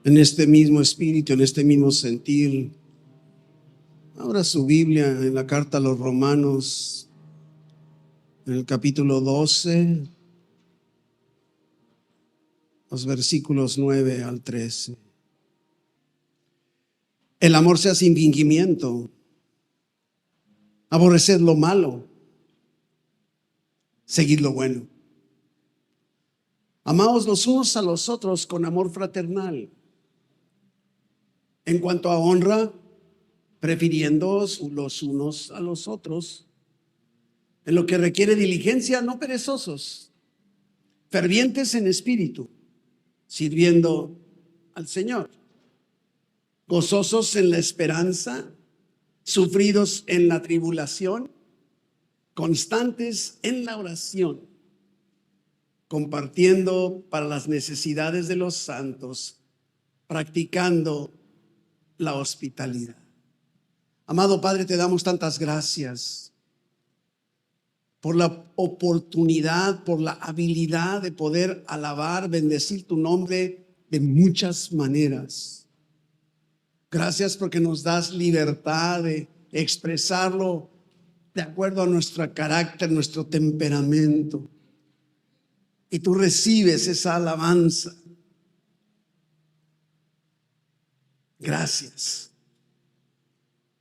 en este mismo espíritu, en este mismo sentir, abra su Biblia en la carta a los Romanos, en el capítulo 12, los versículos 9 al 13. El amor sea sin fingimiento, aborreced lo malo, seguid lo bueno. Amaos los unos a los otros con amor fraternal. En cuanto a honra, prefiriéndoos los unos a los otros. En lo que requiere diligencia, no perezosos, fervientes en espíritu, sirviendo al Señor. Gozosos en la esperanza, sufridos en la tribulación, constantes en la oración, compartiendo para las necesidades de los santos, practicando la hospitalidad. Amado Padre, te damos tantas gracias por la oportunidad, por la habilidad de poder alabar, bendecir tu nombre de muchas maneras. Gracias porque nos das libertad de expresarlo de acuerdo a nuestro carácter, nuestro temperamento. Y tú recibes esa alabanza. Gracias.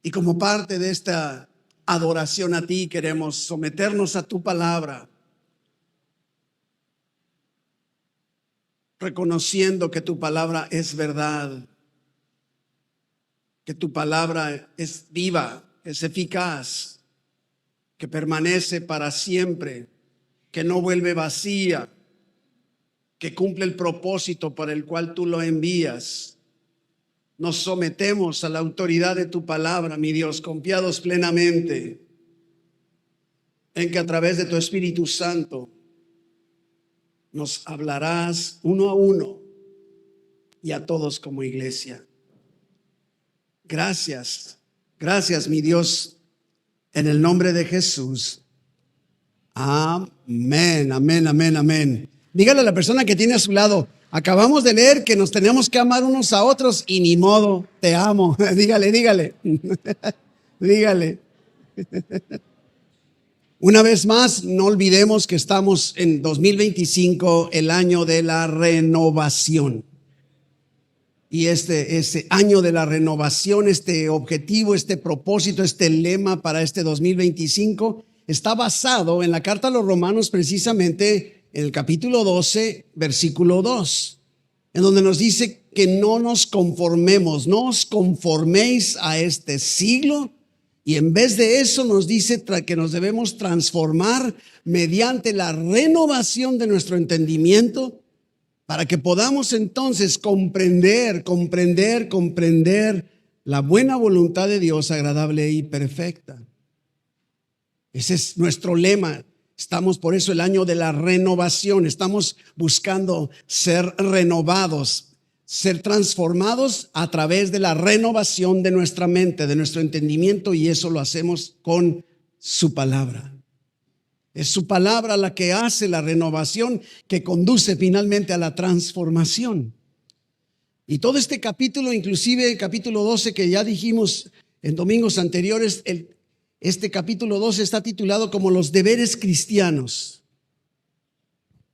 Y como parte de esta adoración a ti, queremos someternos a tu palabra, reconociendo que tu palabra es verdad, que tu palabra es viva, es eficaz, que permanece para siempre, que no vuelve vacía, que cumple el propósito para el cual tú lo envías. Nos sometemos a la autoridad de tu palabra, mi Dios, confiados plenamente en que a través de tu Espíritu Santo nos hablarás uno a uno y a todos como iglesia. Gracias, gracias, mi Dios, en el nombre de Jesús. Amén, amén, amén, amén. Dígale a la persona que tiene a su lado: acabamos de leer que nos tenemos que amar unos a otros y ni modo, te amo. Dígale, dígale. Dígale. Una vez más, no olvidemos que estamos en 2025, el año de la renovación. Y este año de la renovación, este objetivo, este propósito, este lema para este 2025 está basado en la carta a los Romanos, precisamente en el capítulo 12, versículo 2, en donde nos dice que no nos conformemos, no os conforméis a este siglo, y en vez de eso nos dice que nos debemos transformar mediante la renovación de nuestro entendimiento, para que podamos entonces comprender la buena voluntad de Dios, agradable y perfecta. Ese es nuestro lema. Estamos por eso el año de la renovación. Estamos buscando ser renovados, ser transformados a través de la renovación de nuestra mente, de nuestro entendimiento, y eso lo hacemos con su palabra. Es su palabra la que hace la renovación, que conduce finalmente a la transformación. Y todo este capítulo, inclusive el capítulo 12 que ya dijimos en domingos anteriores, este capítulo 12 está titulado como los deberes cristianos.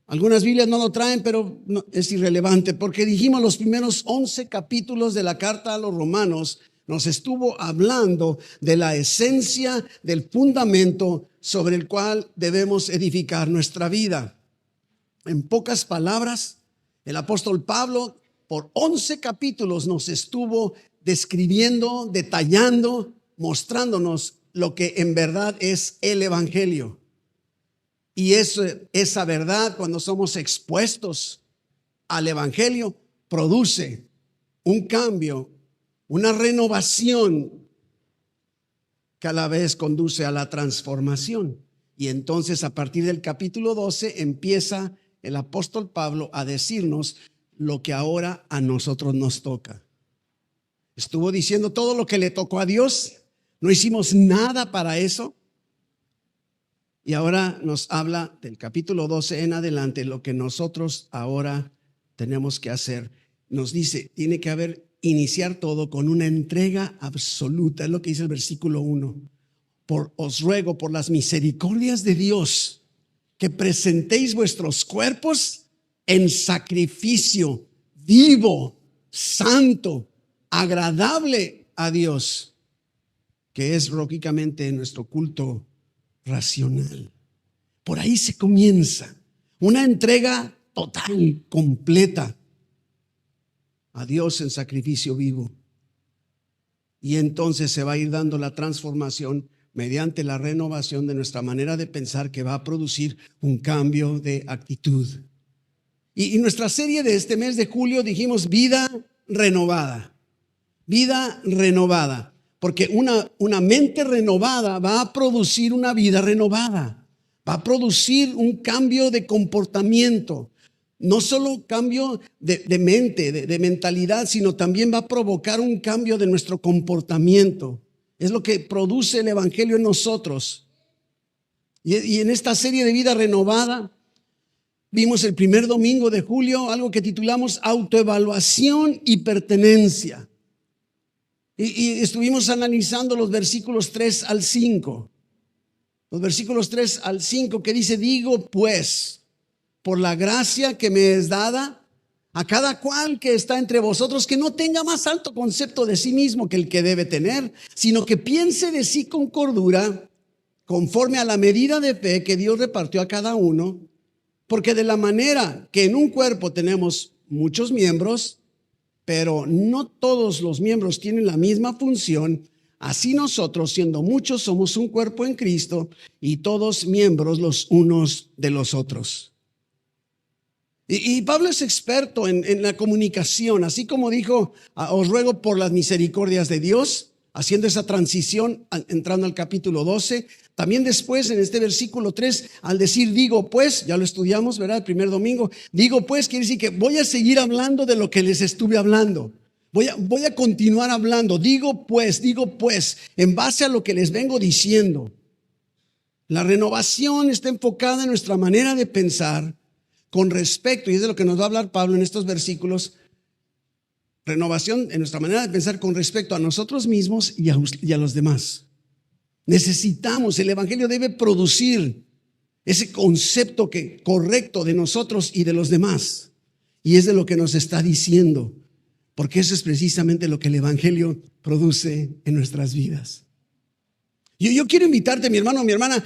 Algunas Biblias no lo traen, pero no, es irrelevante, porque dijimos los primeros 11 capítulos de la carta a los Romanos nos estuvo hablando de la esencia, del fundamento sobre el cual debemos edificar nuestra vida. En pocas palabras, el apóstol Pablo por 11 capítulos nos estuvo describiendo, detallando, mostrándonos lo que en verdad es el evangelio. Y esa verdad, cuando somos expuestos al evangelio, produce un cambio, una renovación que a la vez conduce a la transformación. Y entonces a partir del capítulo 12 empieza el apóstol Pablo a decirnos lo que ahora a nosotros nos toca. Estuvo diciendo todo lo que le tocó a Dios. No hicimos nada para eso. Y ahora nos habla del capítulo 12 en adelante lo que nosotros ahora tenemos que hacer. nos dice, tiene que iniciar todo con una entrega absoluta. Es lo que dice el versículo 1. Os ruego por las misericordias de Dios que presentéis vuestros cuerpos en sacrificio vivo, santo, agradable a Dios, que es lógicamente nuestro culto racional. Por ahí se comienza una entrega total, completa a Dios en sacrificio vivo. Y entonces se va a ir dando la transformación mediante la renovación de nuestra manera de pensar, que va a producir un cambio de actitud. Y nuestra serie de este mes de julio dijimos vida renovada. Vida renovada. Porque una mente renovada va a producir una vida renovada. Va a producir un cambio de comportamiento. No solo cambio de mente, de mentalidad, sino también va a provocar un cambio de nuestro comportamiento. Es lo que produce el Evangelio en nosotros. Y en esta serie de vida renovada, vimos el primer domingo de julio algo que titulamos autoevaluación y pertenencia. Y estuvimos analizando los versículos 3 al 5. Los versículos 3 al 5 que dice, digo pues, por la gracia que me es dada, a cada cual que está entre vosotros, que no tenga más alto concepto de sí mismo que el que debe tener, sino que piense de sí con cordura, conforme a la medida de fe que Dios repartió a cada uno, porque de la manera que en un cuerpo tenemos muchos miembros, pero no todos los miembros tienen la misma función, así nosotros, siendo muchos, somos un cuerpo en Cristo y todos miembros los unos de los otros. Y Pablo es experto en la comunicación, así como dijo, os ruego por las misericordias de Dios, haciendo esa transición, entrando al capítulo 12. También después en este versículo 3, al decir digo pues, ya lo estudiamos, ¿verdad? El primer domingo, digo pues quiere decir que voy a seguir hablando de lo que les estuve hablando. Voy a continuar hablando, digo pues, en base a lo que les vengo diciendo. La renovación está enfocada en nuestra manera de pensar con respecto, y es de lo que nos va a hablar Pablo en estos versículos, renovación en nuestra manera de pensar con respecto a nosotros mismos y a los demás. Necesitamos, el Evangelio debe producir ese concepto correcto de nosotros y de los demás. Y es de lo que nos está diciendo, porque eso es precisamente lo que el Evangelio produce en nuestras vidas. Yo quiero invitarte, mi hermano, mi hermana,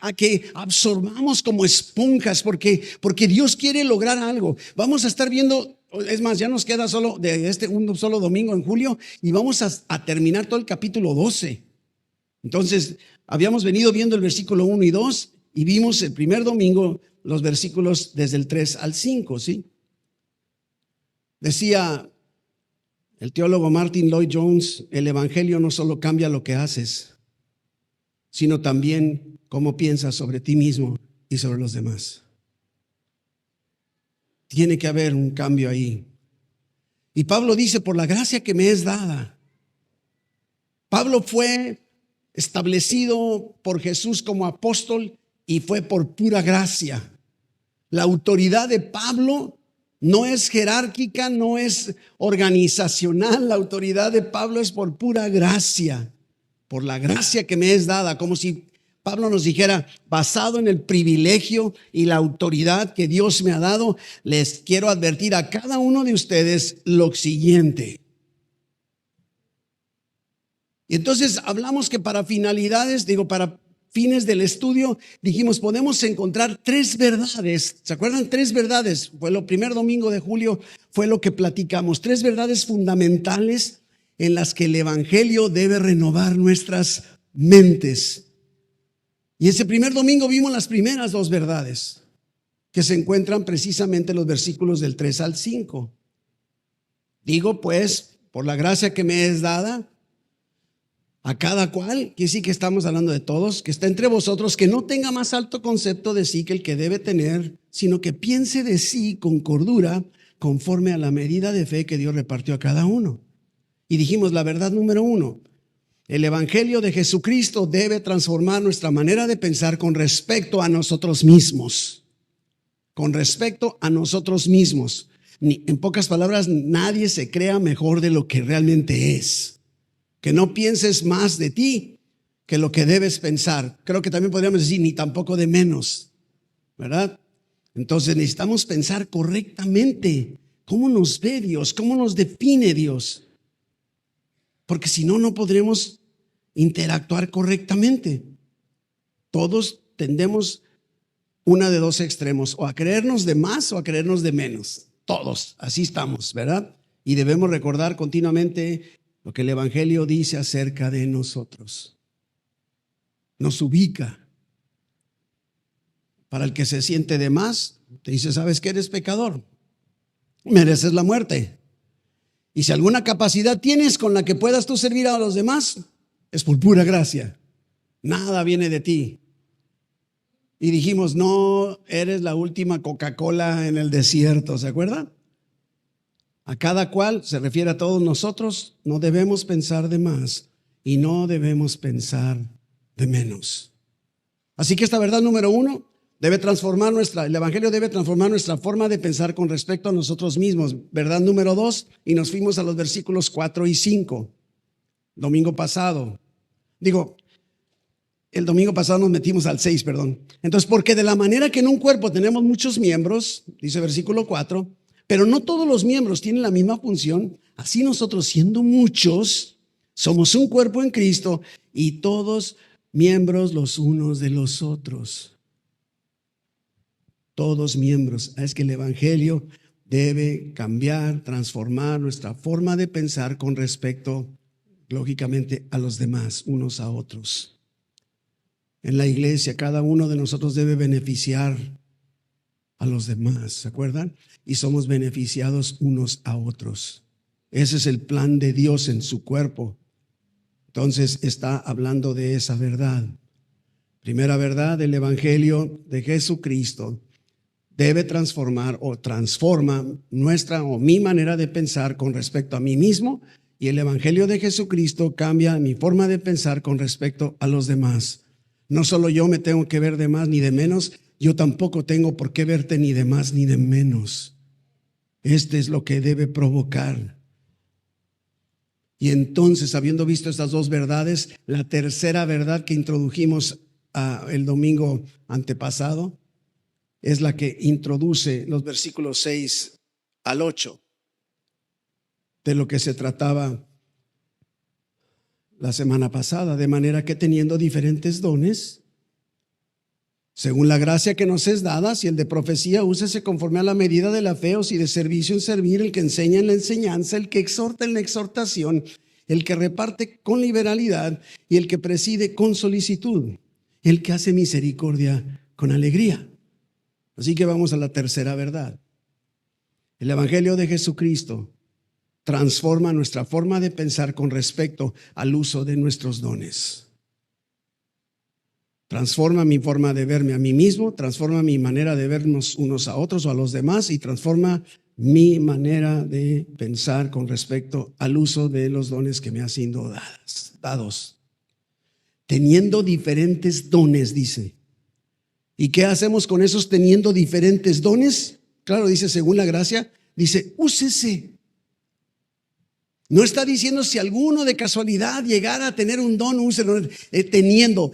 a que absorbamos como esponjas, porque Dios quiere lograr algo. Vamos a estar viendo, es más, ya nos queda solo de un solo domingo en julio y vamos a terminar todo el capítulo 12. Entonces, habíamos venido viendo el versículo 1 y 2 y vimos el primer domingo los versículos desde el 3 al 5, ¿sí? Decía el teólogo Martin Lloyd Jones, el Evangelio no solo cambia lo que haces, sino también cómo piensas sobre ti mismo y sobre los demás. Tiene que haber un cambio ahí. Y Pablo dice, por la gracia que me es dada. Pablo fue establecido por Jesús como apóstol y fue por pura gracia. La autoridad de Pablo no es jerárquica, no es organizacional. La autoridad de Pablo es por pura gracia. Por la gracia que me es dada, como si Pablo nos dijera, basado en el privilegio y la autoridad que Dios me ha dado, les quiero advertir a cada uno de ustedes lo siguiente. Y entonces hablamos que para fines del estudio, dijimos, podemos encontrar 3 verdades. ¿Se acuerdan? 3 verdades. Fue el primer domingo de julio, fue lo que platicamos. 3 verdades fundamentales en las que el Evangelio debe renovar nuestras mentes. Y ese primer domingo vimos las primeras 2 verdades que se encuentran precisamente en los versículos del 3 al 5. Digo pues, por la gracia que me es dada, a cada cual, que sí que estamos hablando de todos, que está entre vosotros, que no tenga más alto concepto de sí que el que debe tener, sino que piense de sí con cordura, conforme a la medida de fe que Dios repartió a cada uno. Y dijimos la verdad número 1, el Evangelio de Jesucristo debe transformar nuestra manera de pensar con respecto a nosotros mismos. Con respecto a nosotros mismos. En pocas palabras, nadie se crea mejor de lo que realmente es. Que no pienses más de ti que lo que debes pensar. Creo que también podríamos decir, ni tampoco de menos, ¿verdad? Entonces necesitamos pensar correctamente. ¿Cómo nos ve Dios? ¿Cómo nos define Dios? Porque si no, no podremos interactuar correctamente. Todos tendemos una de dos extremos, o a creernos de más o a creernos de menos. Todos, así estamos, ¿verdad? Y debemos recordar continuamente lo que el Evangelio dice acerca de nosotros. Nos ubica. Para el que se siente de más, te dice, ¿sabes qué? Eres pecador. Mereces la muerte. Y si alguna capacidad tienes con la que puedas tú servir a los demás, es por pura gracia. Nada viene de ti. Y dijimos, no eres la última Coca-Cola en el desierto, ¿se acuerdan? A cada cual, se refiere a todos nosotros, no debemos pensar de más y no debemos pensar de menos. Así que esta verdad número uno el Evangelio debe transformar nuestra forma de pensar con respecto a nosotros mismos. Verdad número 2, y nos fuimos a los versículos 4 y 5. Domingo pasado. El domingo pasado nos metimos al 6, perdón. Entonces, porque de la manera que en un cuerpo tenemos muchos miembros, dice versículo 4, pero no todos los miembros tienen la misma función, así nosotros siendo muchos, somos un cuerpo en Cristo y todos miembros los unos de los otros. Todos miembros. Es que el Evangelio debe cambiar, transformar nuestra forma de pensar con respecto, lógicamente, a los demás, unos a otros. En la iglesia, cada uno de nosotros debe beneficiar a los demás, ¿se acuerdan? Y somos beneficiados unos a otros. Ese es el plan de Dios en su cuerpo. Entonces está hablando de esa verdad. Primera verdad, el Evangelio de Jesucristo debe transformar o transforma nuestra o mi manera de pensar con respecto a mí mismo, y el Evangelio de Jesucristo cambia mi forma de pensar con respecto a los demás. No solo yo me tengo que ver de más ni de menos, yo tampoco tengo por qué verte ni de más ni de menos. Este es lo que debe provocar. Y entonces, habiendo visto estas dos verdades, la tercera verdad que introdujimos el domingo antepasado es la que introduce los versículos 6 al 8 de lo que se trataba la semana pasada, de manera que teniendo diferentes dones, según la gracia que nos es dada, si el de profecía, úsese conforme a la medida de la fe, o si de servicio en servir, el que enseña en la enseñanza, el que exhorta en la exhortación, el que reparte con liberalidad y el que preside con solicitud, el que hace misericordia con alegría. Así que vamos a la tercera verdad. El Evangelio de Jesucristo transforma nuestra forma de pensar con respecto al uso de nuestros dones. Transforma mi forma de verme a mí mismo, transforma mi manera de vernos unos a otros o a los demás, y transforma mi manera de pensar con respecto al uso de los dones que me han sido dados. Teniendo diferentes dones, dice. ¿Y qué hacemos con esos teniendo diferentes dones? Claro, dice según la gracia, dice úsese. No está diciendo si alguno de casualidad llegara a tener un don, úselo, teniendo.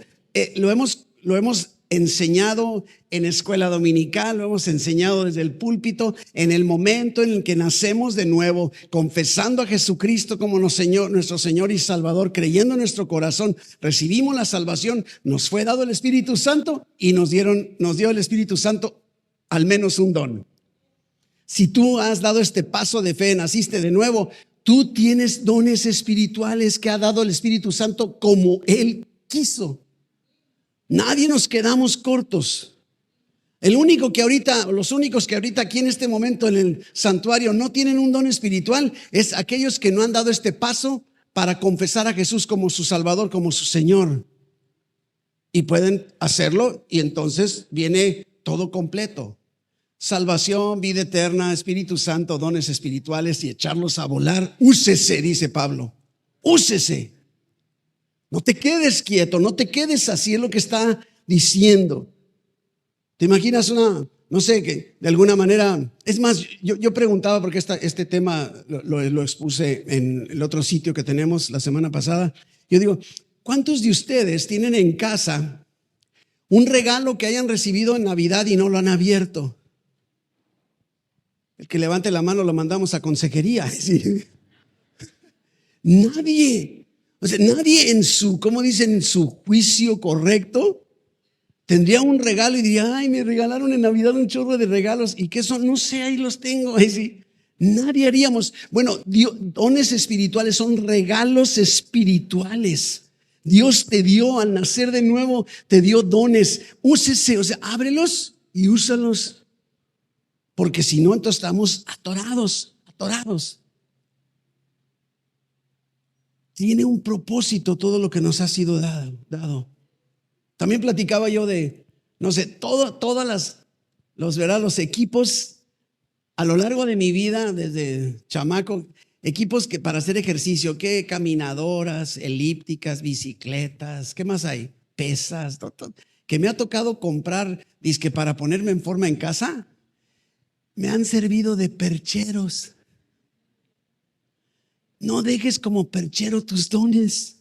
Lo hemos enseñado en escuela dominical, lo hemos enseñado desde el púlpito, en el momento en el que nacemos de nuevo, confesando a Jesucristo como nuestro Señor y Salvador, creyendo en nuestro corazón, recibimos la salvación, nos fue dado el Espíritu Santo y nos dio el Espíritu Santo al menos un don. Si tú has dado este paso de fe, naciste de nuevo, tú tienes dones espirituales que ha dado el Espíritu Santo como Él quiso. Nadie nos quedamos cortos. Los únicos que ahorita aquí en este momento en el santuario no tienen un don espiritual es aquellos que no han dado este paso para confesar a Jesús como su Salvador, como su Señor. Y pueden hacerlo y entonces viene todo completo. Salvación, vida eterna, Espíritu Santo, dones espirituales y echarlos a volar. Úsese, dice Pablo. Úsese. No te quedes quieto, no te quedes así, es lo que está diciendo. ¿Te imaginas no sé, que de alguna manera, es más, yo preguntaba porque este tema lo expuse en el otro sitio que tenemos la semana pasada. Yo digo, ¿cuántos de ustedes tienen en casa un regalo que hayan recibido en Navidad y no lo han abierto? El que levante la mano lo mandamos a consejería. ¿Sí? Nadie, o sea, nadie en su, ¿cómo dicen? En su juicio correcto tendría un regalo y diría, ay, me regalaron en Navidad un chorro de regalos. ¿Y qué son? No sé, ahí los tengo. Ahí sí. Nadie haríamos. Bueno, dones espirituales son regalos espirituales. Dios te dio al nacer de nuevo, te dio dones. Úsese, o sea, ábrelos y úsalos. Porque si no, entonces estamos atorados. Tiene un propósito todo lo que nos ha sido dado. También platicaba yo de, no sé, todas los equipos a lo largo de mi vida, desde chamaco, equipos que para hacer ejercicio, que caminadoras, elípticas, bicicletas, ¿qué más hay? Pesas, que me ha tocado comprar, dizque para ponerme en forma en casa, me han servido de percheros. No dejes como perchero tus dones.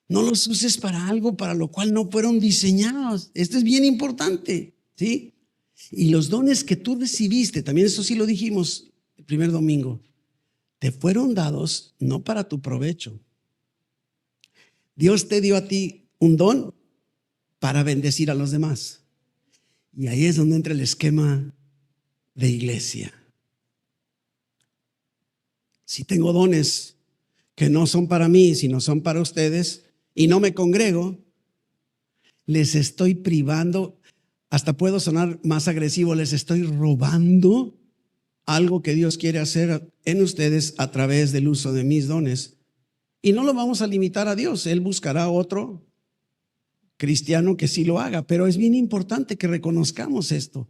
No los uses para algo para lo cual no fueron diseñados. Esto es bien importante, ¿sí? Y los dones que tú recibiste, también eso sí lo dijimos el primer domingo, te fueron dados no para tu provecho. Dios te dio a ti un don para bendecir a los demás. Y ahí es donde entra el esquema de iglesia. Si tengo dones que no son para mí, sino son para ustedes, y no me congrego, les estoy privando, hasta puedo sonar más agresivo, les estoy robando algo que Dios quiere hacer en ustedes a través del uso de mis dones. Y no lo vamos a limitar a Dios, Él buscará otro cristiano que sí lo haga, pero es bien importante que reconozcamos esto.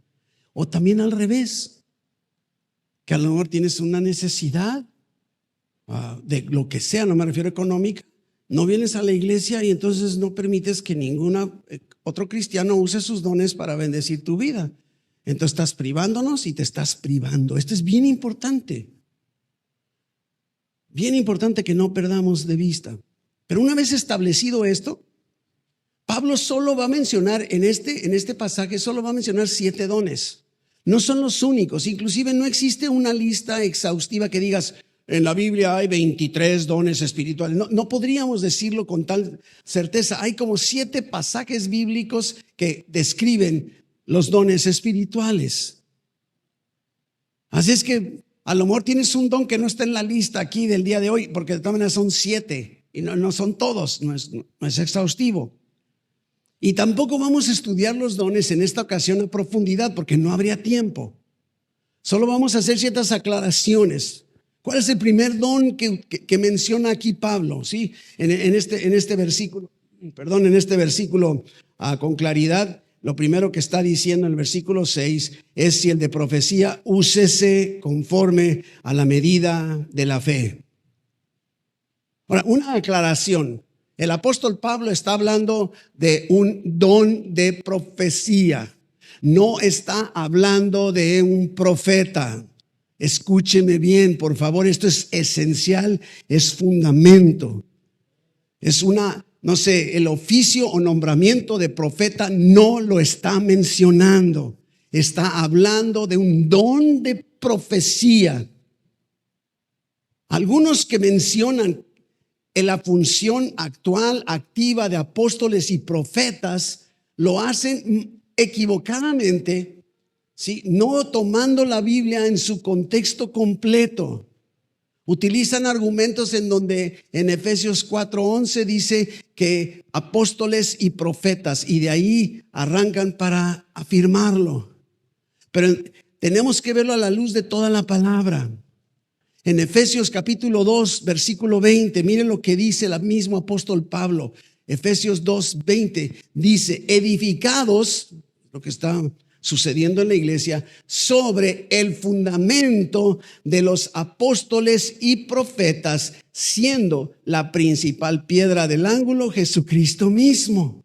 O también al revés, que a lo mejor tienes una necesidad de lo que sea, no me refiero a económica, no vienes a la iglesia y entonces no permites que otro cristiano use sus dones para bendecir tu vida. Entonces estás privándonos y te estás privando. Esto es bien importante. Bien importante que no perdamos de vista. Pero una vez establecido esto, Pablo solo va a mencionar en este pasaje, solo va a mencionar 7 dones. No son los únicos. Inclusive no existe una lista exhaustiva que digas, en la Biblia hay 23 dones espirituales. No podríamos decirlo con tal certeza. Hay como 7 pasajes bíblicos que describen los dones espirituales. Así es que a lo mejor tienes un don que no está en la lista aquí del día de hoy, porque de todas maneras son 7 y no son todos, no es exhaustivo. Y tampoco vamos a estudiar los dones en esta ocasión a profundidad porque no habría tiempo. Solo vamos a hacer ciertas aclaraciones. ¿Cuál es el primer don que menciona aquí Pablo? ¿Sí? En este versículo, con claridad, lo primero que está diciendo en el versículo 6 es si el de profecía úsese conforme a la medida de la fe. Ahora, una aclaración. El apóstol Pablo está hablando de un don de profecía. No está hablando de un profeta. Escúcheme bien, por favor, esto es esencial, es fundamento. Es el oficio o nombramiento de profeta no lo está mencionando. Está hablando de un don de profecía. Algunos que mencionan en la función actual, activa de apóstoles y profetas, lo hacen equivocadamente, ¿sí? No tomando la Biblia en su contexto completo. Utilizan argumentos en donde en Efesios 4:11 dice que apóstoles y profetas, y de ahí arrancan para afirmarlo. Pero tenemos que verlo a la luz de toda la palabra. En Efesios capítulo 2, versículo 20, miren lo que dice el mismo apóstol Pablo. Efesios 2:20 dice, edificados, lo que está sucediendo en la iglesia, sobre el fundamento de los apóstoles y profetas, siendo la principal piedra del ángulo Jesucristo mismo.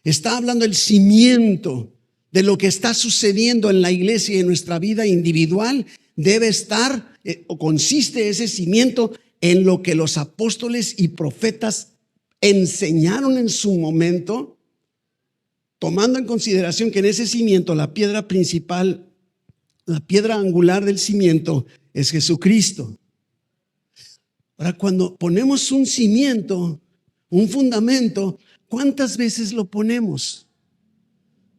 Está hablando del cimiento de lo que está sucediendo en la iglesia y en nuestra vida individual debe estar o consiste ese cimiento en lo que los apóstoles y profetas enseñaron en su momento, tomando en consideración que en ese cimiento la piedra principal, la piedra angular del cimiento es Jesucristo. Ahora, cuando ponemos un cimiento, un fundamento, ¿cuántas veces lo ponemos?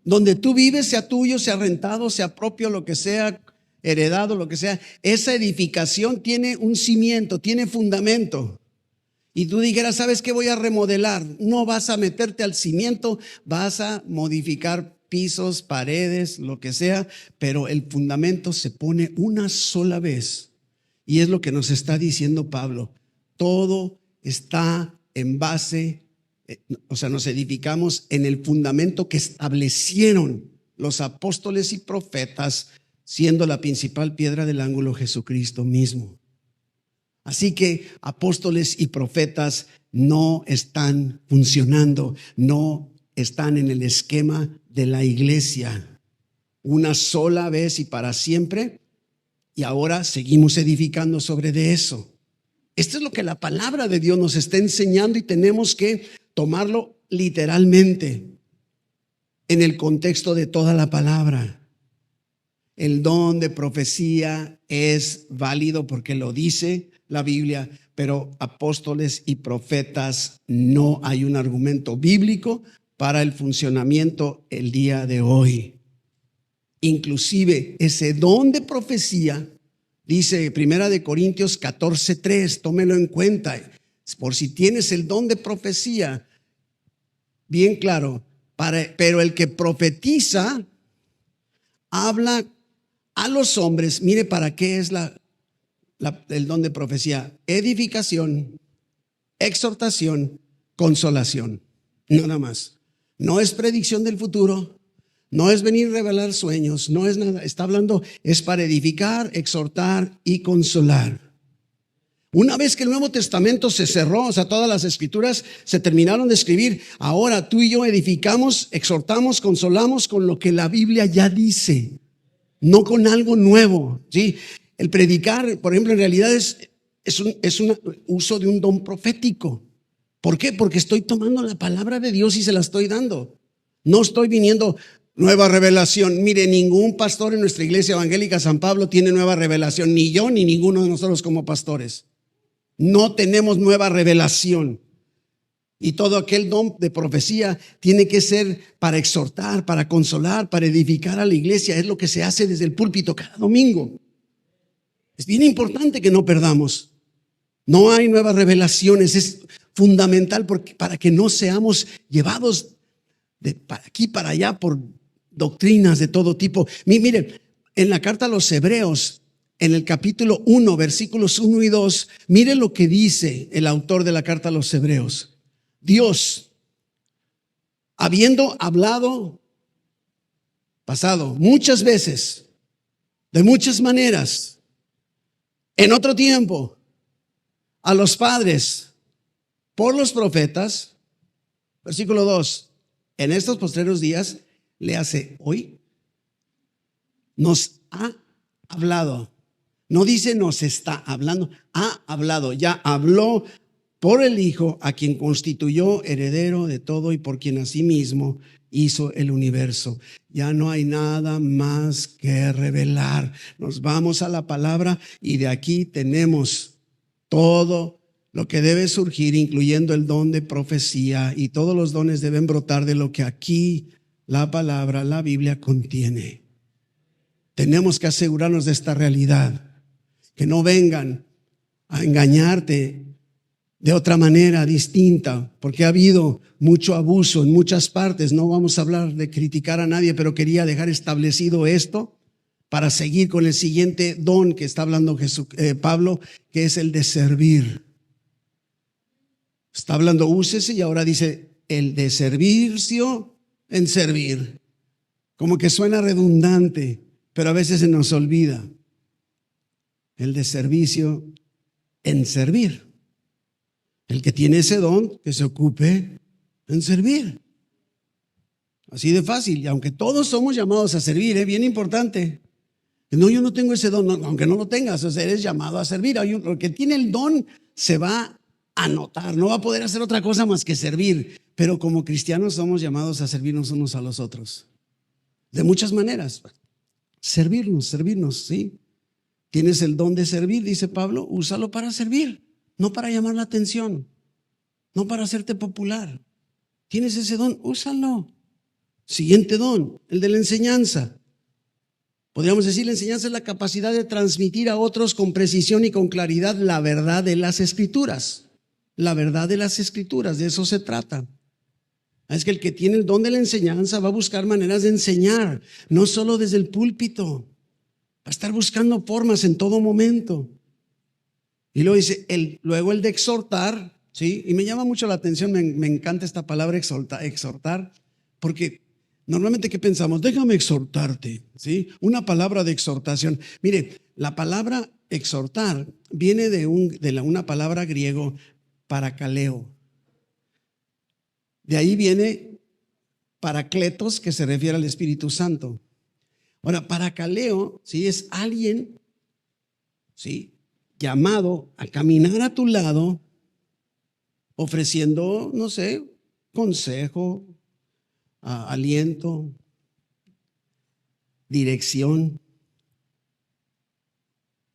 Donde tú vives, sea tuyo, sea rentado, sea propio, lo que sea, heredado, lo que sea, esa edificación tiene un cimiento, tiene fundamento. Y tú dijeras, ¿sabes qué? Voy a remodelar. No vas a meterte al cimiento, vas a modificar pisos, paredes, lo que sea, pero el fundamento se pone una sola vez. Y es lo que nos está diciendo Pablo. Todo está en base, nos edificamos en el fundamento que establecieron los apóstoles y profetas, siendo la principal piedra del ángulo Jesucristo mismo. Así que apóstoles y profetas no están funcionando, no están en el esquema de la iglesia. Una sola vez y para siempre. Y ahora seguimos edificando sobre de eso. Esto es lo que la palabra de Dios nos está enseñando y tenemos que tomarlo literalmente en el contexto de toda la palabra. El don de profecía es válido porque lo dice la Biblia, pero apóstoles y profetas no hay un argumento bíblico para el funcionamiento el día de hoy. Inclusive ese don de profecía, dice 1 Corintios 14:3, tómelo en cuenta, por si tienes el don de profecía, bien claro, pero el que profetiza habla a los hombres. Mire para qué es el don de profecía: edificación, exhortación, consolación, nada más. No es predicción del futuro. No es venir a revelar sueños, no es nada. Está hablando, es para edificar, exhortar y consolar. Una vez que el Nuevo Testamento se cerró, o sea, todas las escrituras se terminaron de escribir, ahora tú y yo edificamos, exhortamos, consolamos con lo que la Biblia ya dice, no con algo nuevo, ¿sí? El predicar, por ejemplo, en realidad es un uso de un don profético. ¿Por qué? Porque estoy tomando la palabra de Dios y se la estoy dando. No estoy viniendo nueva revelación. Mire, ningún pastor en nuestra iglesia evangélica San Pablo tiene nueva revelación, ni yo ni ninguno de nosotros como pastores. No tenemos nueva revelación. Y todo aquel don de profecía tiene que ser para exhortar, para consolar, para edificar a la iglesia. Es lo que se hace desde el púlpito cada domingo. Es bien importante que no perdamos. No hay nuevas revelaciones. Es fundamental para que no seamos llevados de para aquí para allá por doctrinas de todo tipo. Mire, en la carta a los Hebreos, en el capítulo 1, versículos 1 y 2, mire lo que dice el autor de la carta a los Hebreos. Dios, habiendo hablado pasado muchas veces, de muchas maneras, en otro tiempo, a los padres por los profetas, versículo 2, en estos postreros días, le hace hoy, nos ha hablado. No dice nos está hablando, ha hablado, ya habló por el Hijo, a quien constituyó heredero de todo y por quien asimismo hizo el universo. Ya no hay nada más que revelar. Nos vamos a la palabra y de aquí tenemos todo lo que debe surgir, incluyendo el don de profecía, y todos los dones deben brotar de lo que aquí la palabra, la Biblia contiene. Tenemos que asegurarnos de esta realidad, que no vengan a engañarte de otra manera distinta, porque ha habido mucho abuso en muchas partes. No vamos a hablar de criticar a nadie, pero quería dejar establecido esto para seguir con el siguiente don que está hablando Pablo, que es el de servir. Está hablando úsese y ahora dice el de servicio en servir. Como que suena redundante, pero a veces se nos olvida. El de servicio en servir. El que tiene ese don, que se ocupe en servir. Así de fácil. Y aunque todos somos llamados a servir, bien importante. No, yo no tengo ese don, no, aunque no lo tengas, o sea, eres llamado a servir. El que tiene el don se va a notar, no va a poder hacer otra cosa más que servir. Pero como cristianos somos llamados a servirnos unos a los otros. De muchas maneras. Servirnos, ¿sí? Tienes el don de servir, dice Pablo, úsalo para servir, no para llamar la atención, no para hacerte popular. Tienes ese don, úsalo. Siguiente don, el de la enseñanza. Podríamos decir, la enseñanza es la capacidad de transmitir a otros con precisión y con claridad la verdad de las Escrituras. La verdad de las Escrituras, de eso se trata. Es que el que tiene el don de la enseñanza va a buscar maneras de enseñar, no solo desde el púlpito. Va a estar buscando formas en todo momento. Y luego dice, luego el de exhortar, ¿sí? Y me llama mucho la atención, me encanta esta palabra exhortar, porque normalmente ¿qué pensamos? Déjame exhortarte, ¿sí? Una palabra de exhortación. Mire, la palabra exhortar viene de una palabra griego, parakaleo. De ahí viene paracletos, que se refiere al Espíritu Santo. Ahora, parakaleo, ¿sí? Es alguien, ¿sí?, llamado a caminar a tu lado, ofreciendo, no sé, consejo, aliento, dirección.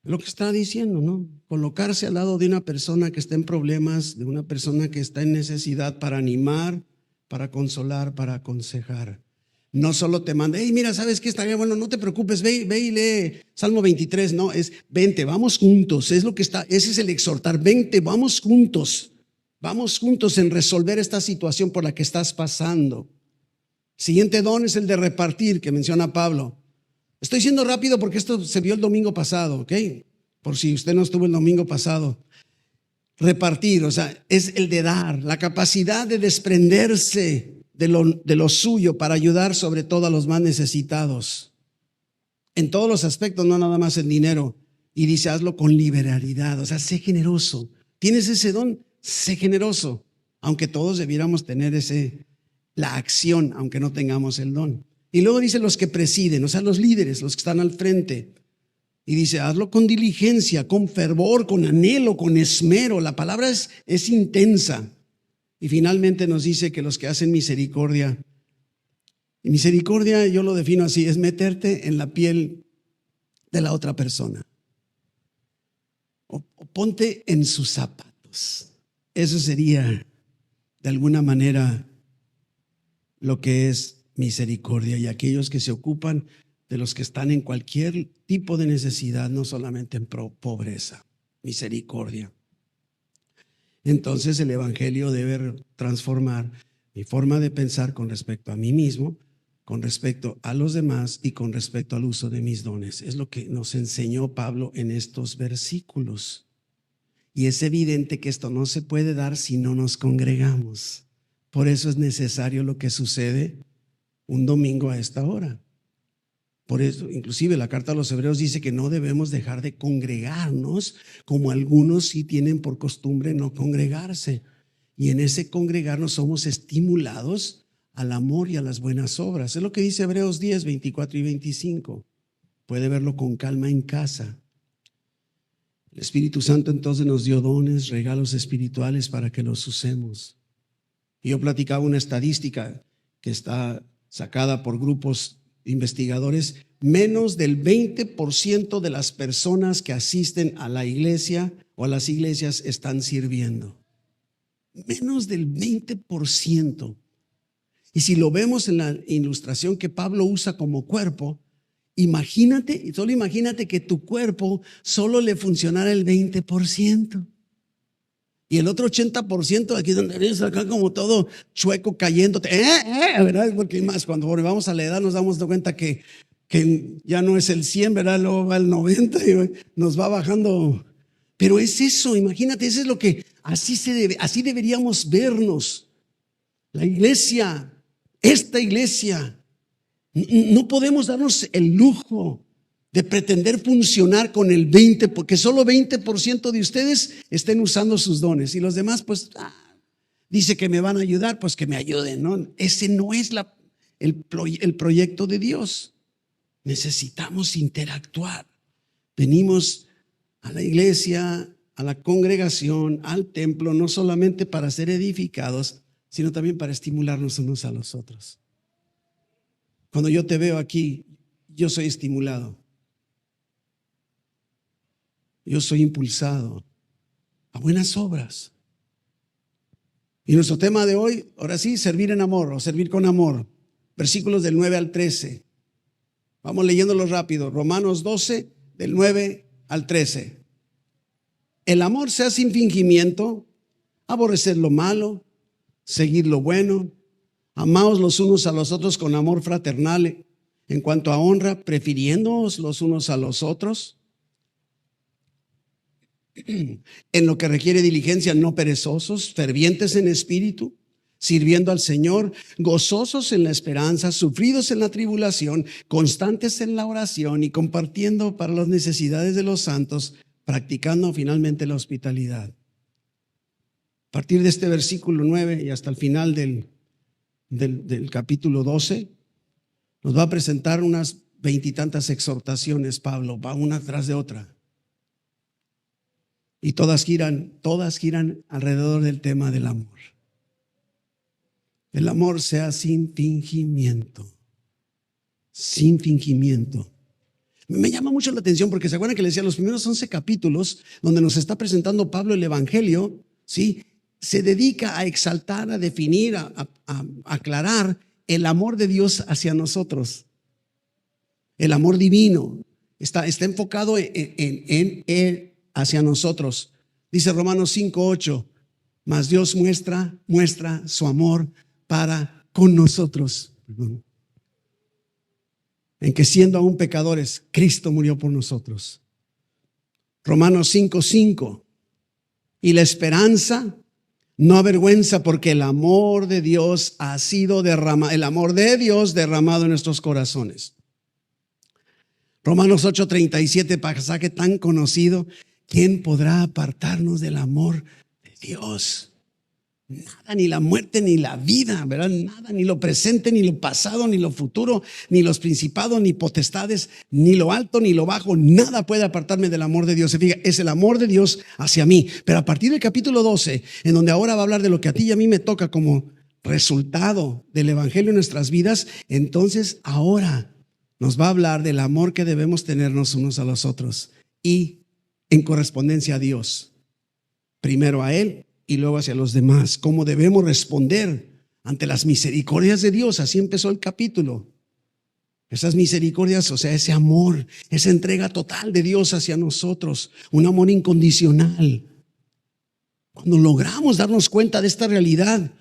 Lo que está diciendo, ¿no? Colocarse al lado de una persona que está en problemas, de una persona que está en necesidad, para animar, para consolar, para aconsejar. No solo te manda, hey, mira, ¿sabes qué estaría bueno? No te preocupes, ve y lee Salmo 23. No, es vente, vamos juntos. Es lo que está, ese es el exhortar. Vente, vamos juntos. Vamos juntos en resolver esta situación por la que estás pasando. Siguiente don es el de repartir, que menciona Pablo. Estoy siendo rápido porque esto se vio el domingo pasado, ¿ok? Por si usted no estuvo el domingo pasado. Repartir, o sea, es el de dar, la capacidad de desprenderse de lo suyo para ayudar sobre todo a los más necesitados. En todos los aspectos, no nada más en dinero. Y dice, hazlo con liberalidad, o sea, sé generoso. ¿Tienes ese don? Sé generoso. Aunque todos debiéramos tener la acción, aunque no tengamos el don. Y luego dice los que presiden, o sea, los líderes, los que están al frente. Y dice, hazlo con diligencia, con fervor, con anhelo, con esmero. La palabra es intensa. Y finalmente nos dice que los que hacen misericordia, y misericordia yo lo defino así, es meterte en la piel de la otra persona. O ponte en sus zapatos. Eso sería de alguna manera lo que es misericordia. Y aquellos que se ocupan de los que están en cualquier tipo de necesidad, no solamente en pobreza. Misericordia. Entonces el evangelio debe transformar mi forma de pensar con respecto a mí mismo, con respecto a los demás y con respecto al uso de mis dones. Es lo que nos enseñó Pablo en estos versículos. Y es evidente que esto no se puede dar si no nos congregamos. Por eso es necesario lo que sucede un domingo a esta hora. Por eso, inclusive la carta a los Hebreos dice que no debemos dejar de congregarnos, como algunos sí tienen por costumbre no congregarse. Y en ese congregarnos somos estimulados al amor y a las buenas obras. Es lo que dice Hebreos 10, 24 y 25. Puede verlo con calma en casa. El Espíritu Santo entonces nos dio dones, regalos espirituales para que los usemos. Y yo platicaba una estadística que está sacada por grupos investigadores. Menos del 20% de las personas que asisten a la iglesia o a las iglesias están sirviendo. Menos del 20%. Y si lo vemos en la ilustración que Pablo usa como cuerpo, solo imagínate que tu cuerpo solo le funcionara el 20%. Y el otro 80% aquí donde vienes acá como todo chueco cayéndote, ¿verdad? Porque más cuando volvamos a la edad nos damos cuenta que ya no es el 100, ¿verdad? Luego va el 90 y nos va bajando. Pero es eso, imagínate, eso es lo que así deberíamos vernos. La iglesia, esta iglesia, no podemos darnos el lujo de pretender funcionar con el 20%, porque solo 20% de ustedes estén usando sus dones y los demás pues dice que me van a ayudar, pues que me ayuden, ¿no? Ese no es el proyecto de Dios. Necesitamos interactuar. Venimos a la iglesia, a la congregación, al templo, no solamente para ser edificados, sino también para estimularnos unos a los otros. Cuando yo te veo aquí, yo soy estimulado. Yo soy impulsado a buenas obras. Y nuestro tema de hoy, ahora sí, servir en amor o servir con amor. Versículos del 9 al 13. Vamos leyéndolo rápido. Romanos 12, del 9 al 13. El amor sea sin fingimiento, aborrecer lo malo, seguir lo bueno, amaos los unos a los otros con amor fraternal, en cuanto a honra, prefiriéndoos los unos a los otros, en lo que requiere diligencia, no perezosos, fervientes en espíritu, sirviendo al Señor, gozosos en la esperanza, sufridos en la tribulación, constantes en la oración y compartiendo para las necesidades de los santos, practicando finalmente la hospitalidad. A partir de este versículo 9 y hasta el final del capítulo 12, nos va a presentar unas 20 y tantas exhortaciones, Pablo, va una tras de otra. Y todas giran alrededor del tema del amor. El amor sea sin fingimiento. Sin fingimiento. Me llama mucho la atención porque se acuerdan que les decía los primeros 11 capítulos donde nos está presentando Pablo el Evangelio, ¿sí? Se dedica a exaltar, a definir, a aclarar el amor de Dios hacia nosotros. El amor divino está enfocado en él hacia nosotros. Dice Romanos 5:8, mas Dios muestra su amor para con nosotros. En que siendo aún pecadores, Cristo murió por nosotros. Romanos 5:5, y la esperanza no avergüenza, porque el amor de Dios ha sido derramado, el amor de Dios derramado en nuestros corazones. Romanos 8:37, pasaje tan conocido. ¿Quién podrá apartarnos del amor de Dios? Nada, ni la muerte, ni la vida, ¿verdad? Nada, ni lo presente, ni lo pasado, ni lo futuro, ni los principados, ni potestades, ni lo alto, ni lo bajo. Nada puede apartarme del amor de Dios. Se fija, es el amor de Dios hacia mí. Pero a partir del capítulo 12, en donde ahora va a hablar de lo que a ti y a mí me toca como resultado del evangelio en nuestras vidas, entonces ahora nos va a hablar del amor que debemos tenernos unos a los otros y en correspondencia a Dios. Primero a Él y luego hacia los demás. ¿Cómo debemos responder ante las misericordias de Dios? Así empezó el capítulo. Esas misericordias, o sea, ese amor, esa entrega total de Dios hacia nosotros, un amor incondicional. Cuando logramos darnos cuenta de esta realidad,